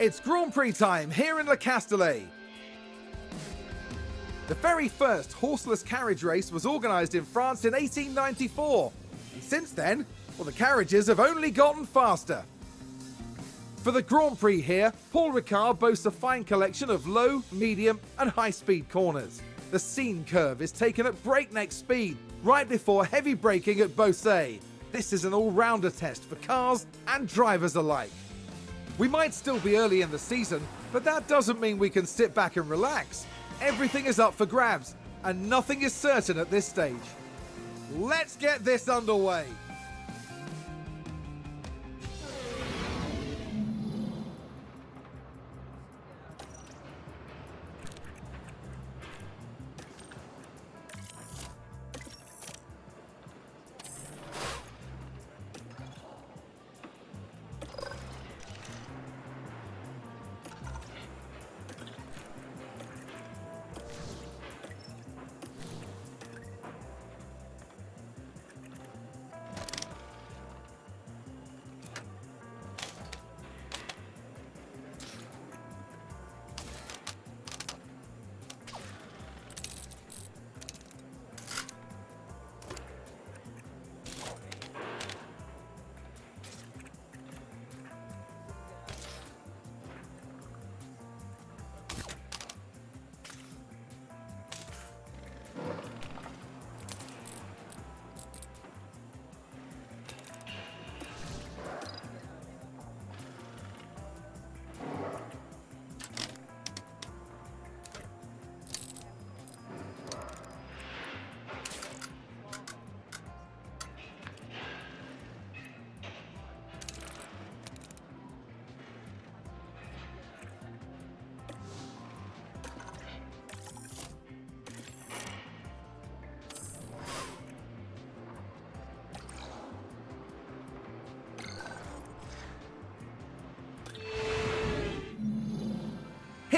It's Grand Prix time here in Le Castellet. The very first horseless carriage race was organised in France in 1894. And since then, well, the carriages have only gotten faster. For the Grand Prix here, Paul Ricard boasts a fine collection of low, medium and high-speed corners. The scene curve is taken at breakneck speed, right before heavy braking at Beausset. This is an all-rounder test for cars and drivers alike. We might still be early in the season, but that doesn't mean we can sit back and relax. Everything is up for grabs, and nothing is certain at this stage. Let's get this underway.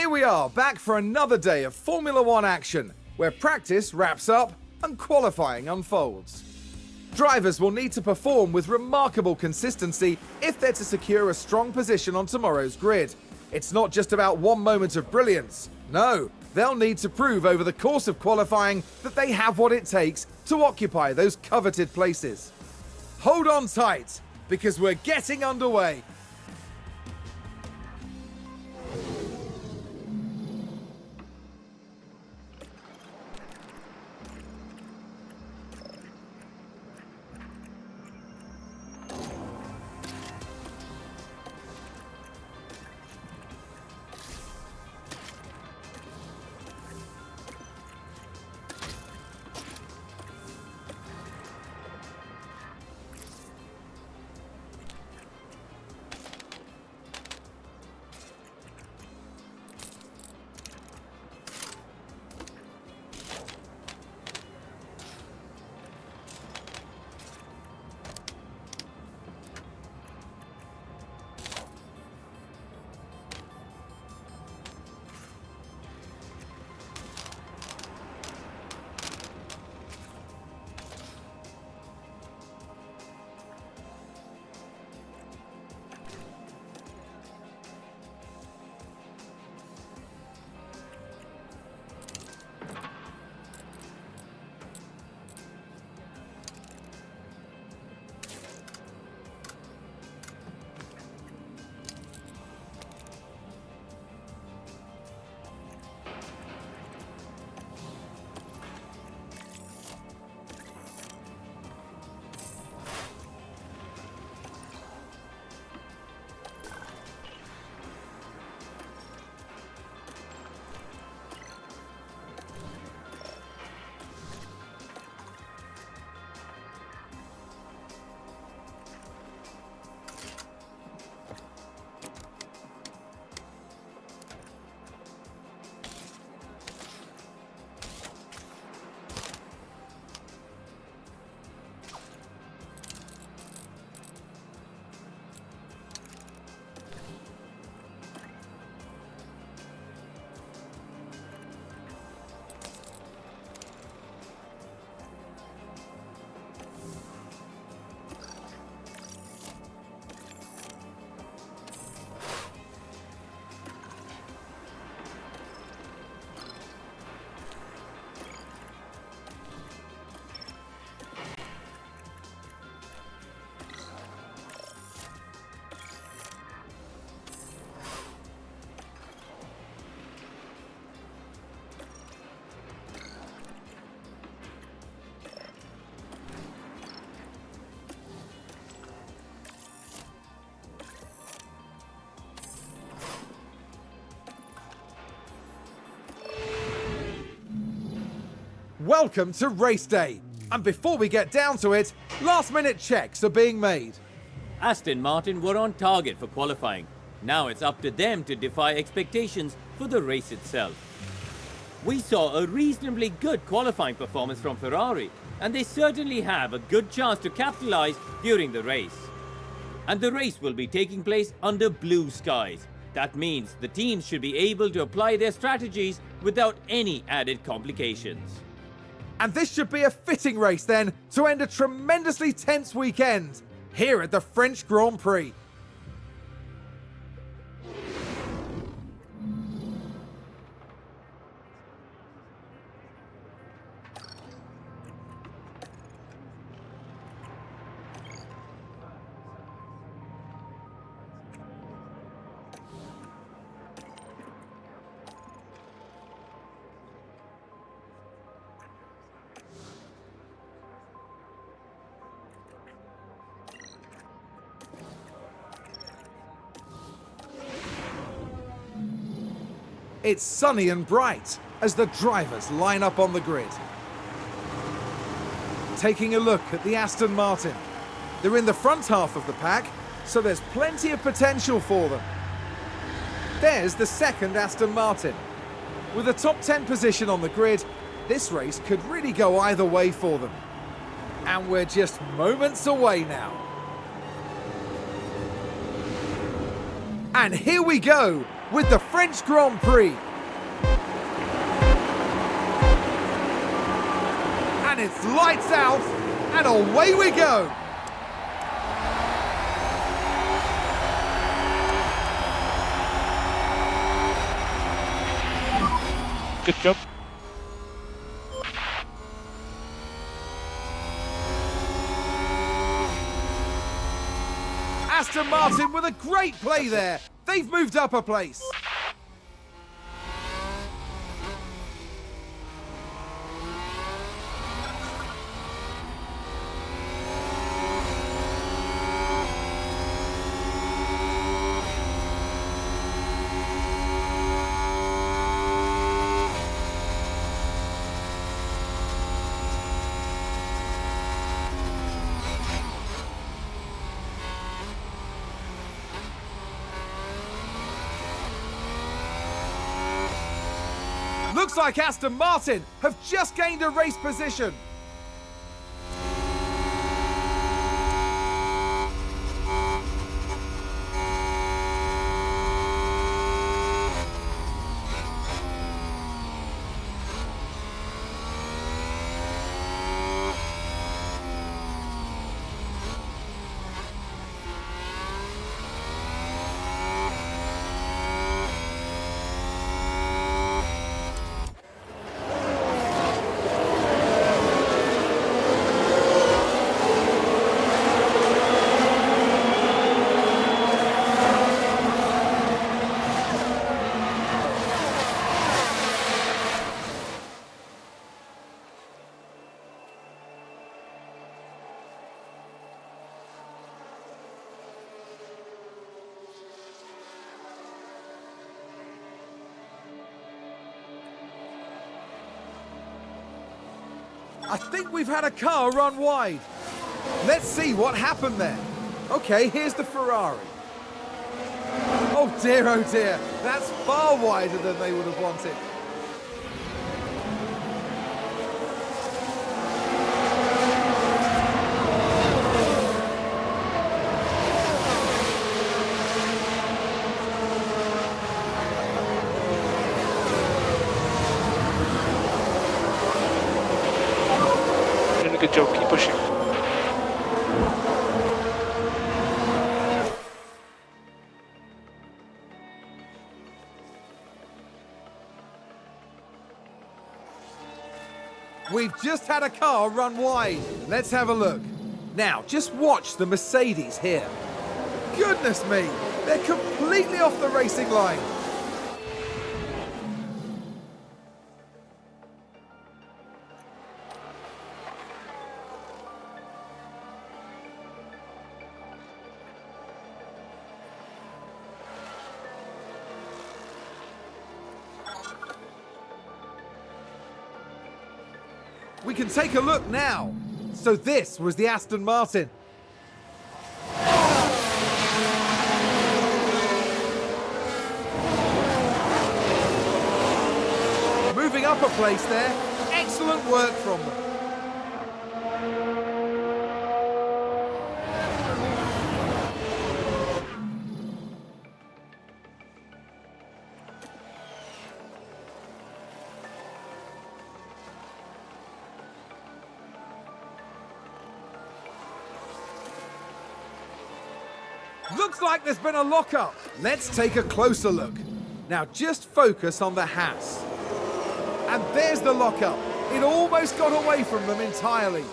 Here we are, back for another day of Formula One action, where practice wraps up and qualifying unfolds. Drivers will need to perform with remarkable consistency if they're to secure a strong position on tomorrow's grid. It's not just about one moment of brilliance. No, they'll need to prove over the course of qualifying that they have what it takes to occupy those coveted places. Hold on tight, because we're getting underway. Welcome to race day. And before we get down to it, last minute checks are being made. Aston Martin were on target for qualifying. Now it's up to them to defy expectations for the race itself. We saw a reasonably good qualifying performance from Ferrari, and they certainly have a good chance to capitalize during the race. And the race will be taking place under blue skies. That means the teams should be able to apply their strategies without any added complications. And this should be a fitting race then to end a tremendously tense weekend here at the French Grand Prix. It's sunny and bright as the drivers line up on the grid. Taking a look at the Aston Martin. They're in the front half of the pack, so there's plenty of potential for them. There's the second Aston Martin. With a top 10 position on the grid, this race could really go either way for them. And we're just moments away now. And here we go with the French Grand Prix. And it's lights out, and away we go. Good job. Aston Martin with a great play there. They've moved up a place. Looks like Aston Martin have just gained a race position. I think we've had a car run wide. Let's see what happened there. Okay, here's the Ferrari. Oh dear, that's far wider than they would have wanted. Doing a good job, keep pushing. We've just had a car run wide. Let's have a look. Now, just watch the Mercedes here. Goodness me, they're completely off the racing line. We can take a look now. So this was the Aston Martin. Moving up a place there. Excellent work from them. Looks like there's been a lockup. Let's take a closer look. Now just focus on the Haas. And there's the lockup. It almost got away from them entirely.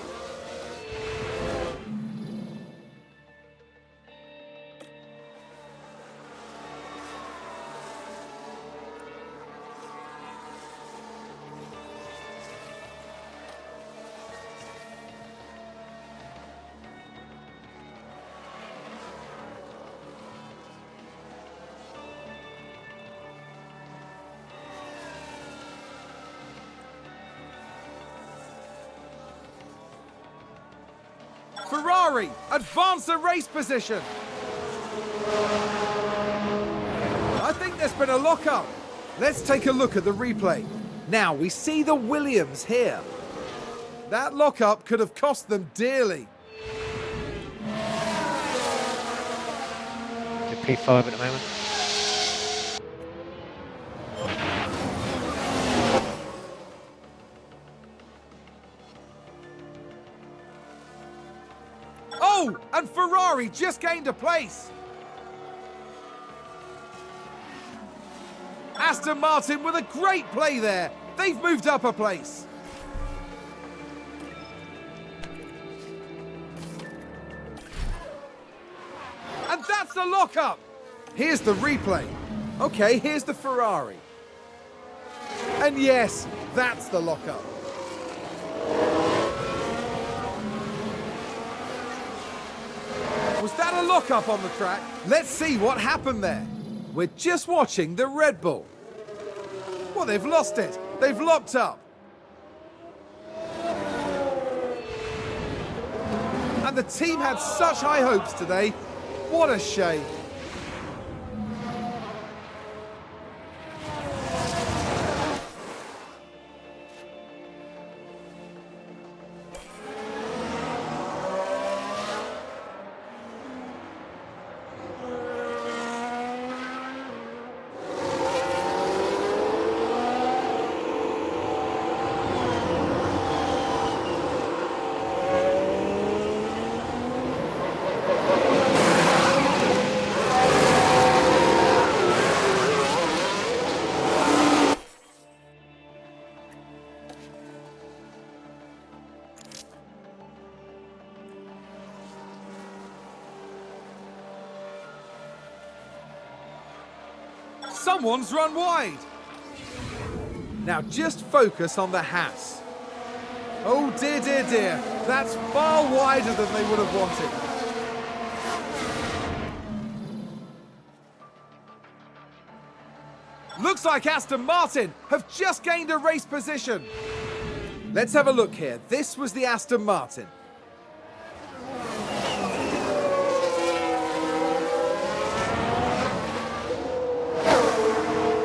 Ferrari advance the race position. I think there's been a lockup. Let's take a look at the replay. Now we see the Williams here. That lockup could have cost them dearly. P5 at the moment. Oh, and Ferrari just gained a place. Aston Martin with a great play there. They've moved up a place. And that's the lockup. Here's the replay. Okay, here's the Ferrari. And yes, that's the lockup. Was that a lockup on the track? Let's see what happened there. We're just watching the Red Bull. Well, they've lost it. They've locked up. And the team had such high hopes today. What a shame. Someone's run wide. Now just focus on the Haas. Oh dear, dear, dear. That's far wider than they would have wanted. Looks like Aston Martin have just gained a race position. Let's have a look here. This was the Aston Martin.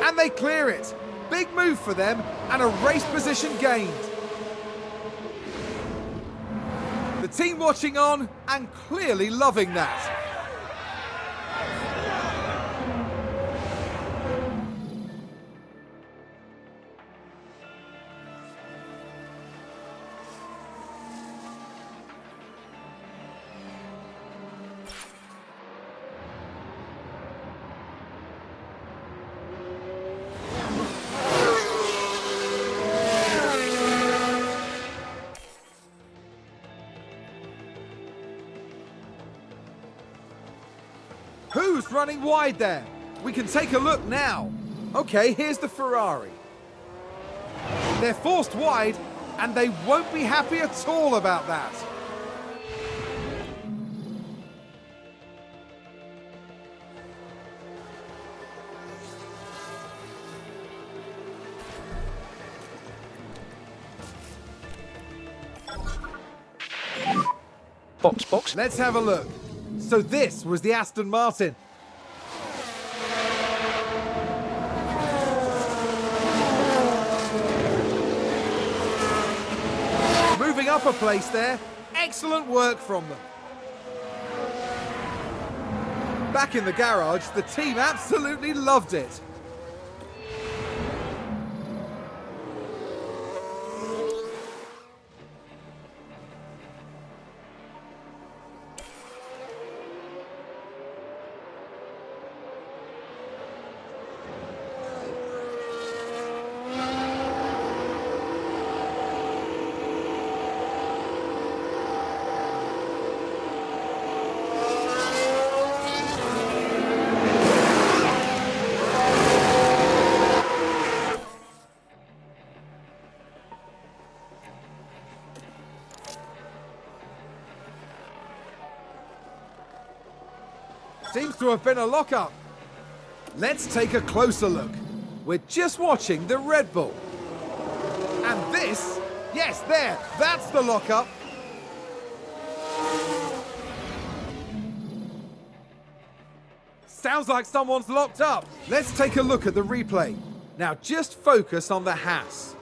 And they clear it. Big move for them and a race position gained. The team watching on and clearly loving that. Who's running wide there? We can take a look now. Okay, here's the Ferrari. They're forced wide, and they won't be happy at all about that. Box. Let's have a look. So this was the Aston Martin. Moving up a place there. Excellent work from them. Back in the garage, the team absolutely loved it. Seems to have been a lockup. Let's take a closer look. We're just watching the Red Bull. And this, yes, there, that's the lockup. Sounds like someone's locked up. Let's take a look at the replay. Now just focus on the Haas.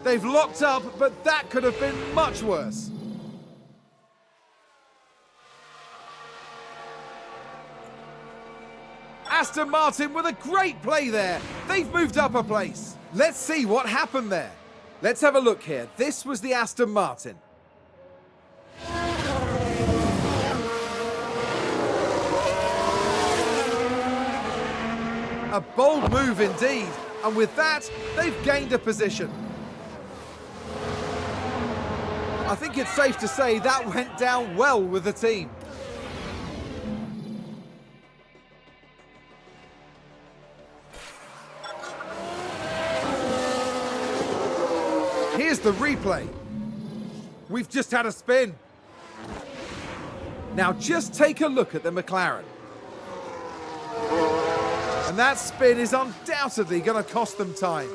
They've locked up, but that could have been much worse. Aston Martin with a great play there. They've moved up a place. Let's see what happened there. Let's have a look here. This was the Aston Martin. A bold move indeed. And with that, they've gained a position. I think it's safe to say that went down well with the team. Here's the replay. We've just had a spin. Now just take a look at the McLaren. And that spin is undoubtedly going to cost them time.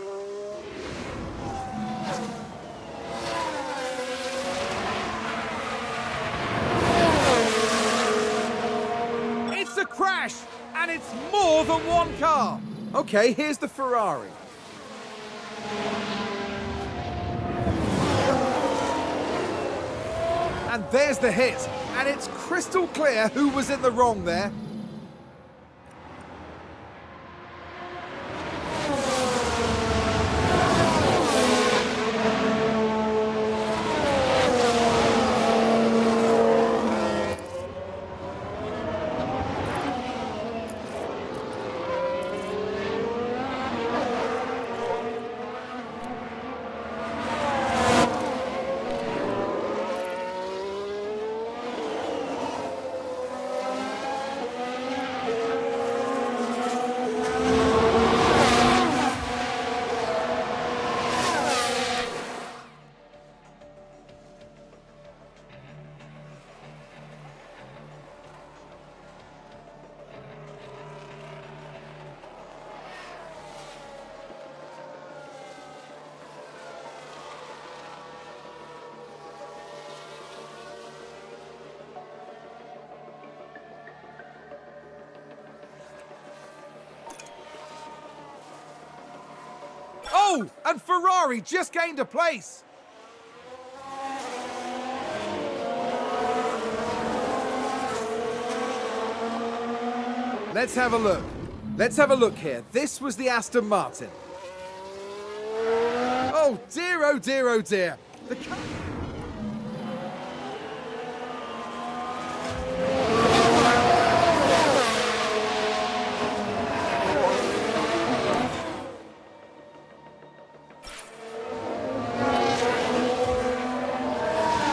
It's a crash, and it's more than one car. Okay, here's the Ferrari. And there's the hit, and it's crystal clear who was in the wrong there. Oh, and Ferrari just gained a place. Let's have a look. Let's have a look here. This was the Aston Martin. Oh dear, oh dear, oh dear. The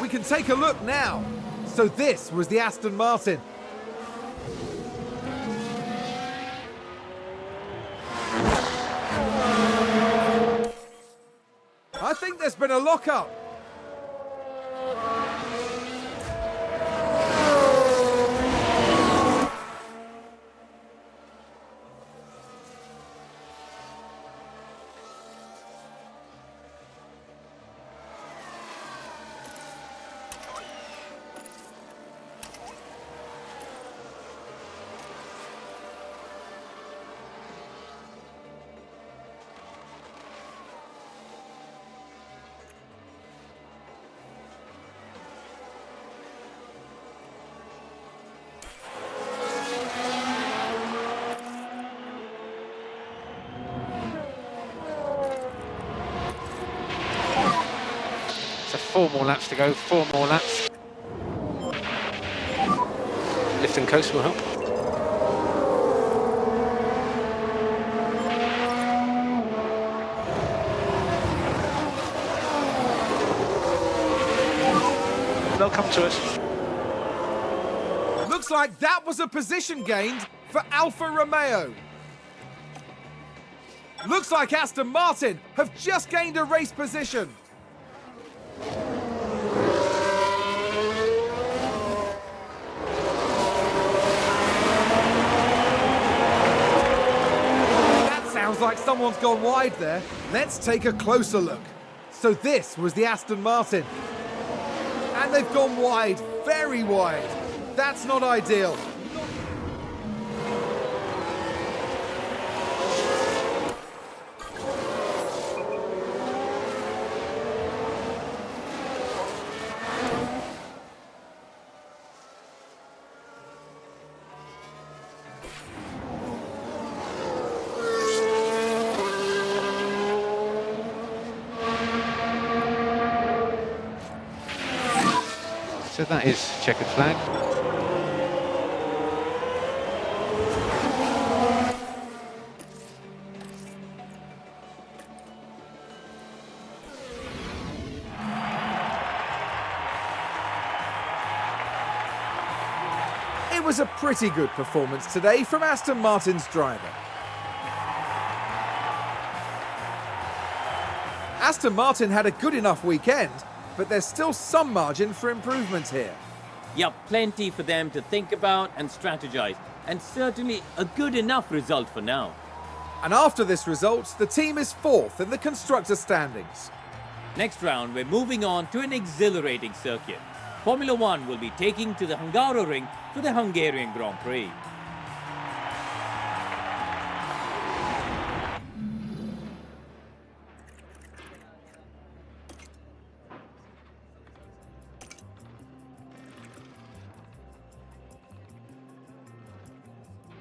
We can take a look now. So this was the Aston Martin. I think there's been a lockup. 4 more laps to go, 4 more laps. Lift and coast will help. They'll come to us. Looks like that was a position gained for Alfa Romeo. Looks like Aston Martin have just gained a race position. That sounds like someone's gone wide there. Let's take a closer look. So this was the Aston Martin. And they've gone wide, very wide. That's not ideal. So that is checkered flag. It was a pretty good performance today from Aston Martin's driver. Aston Martin had a good enough weekend, but there's still some margin for improvement here. Yep, plenty for them to think about and strategize, and certainly a good enough result for now. And after this result, the team is 4th in the constructor standings. Next round, we're moving on to an exhilarating circuit. Formula One will be taking to the Hungaroring for the Hungarian Grand Prix.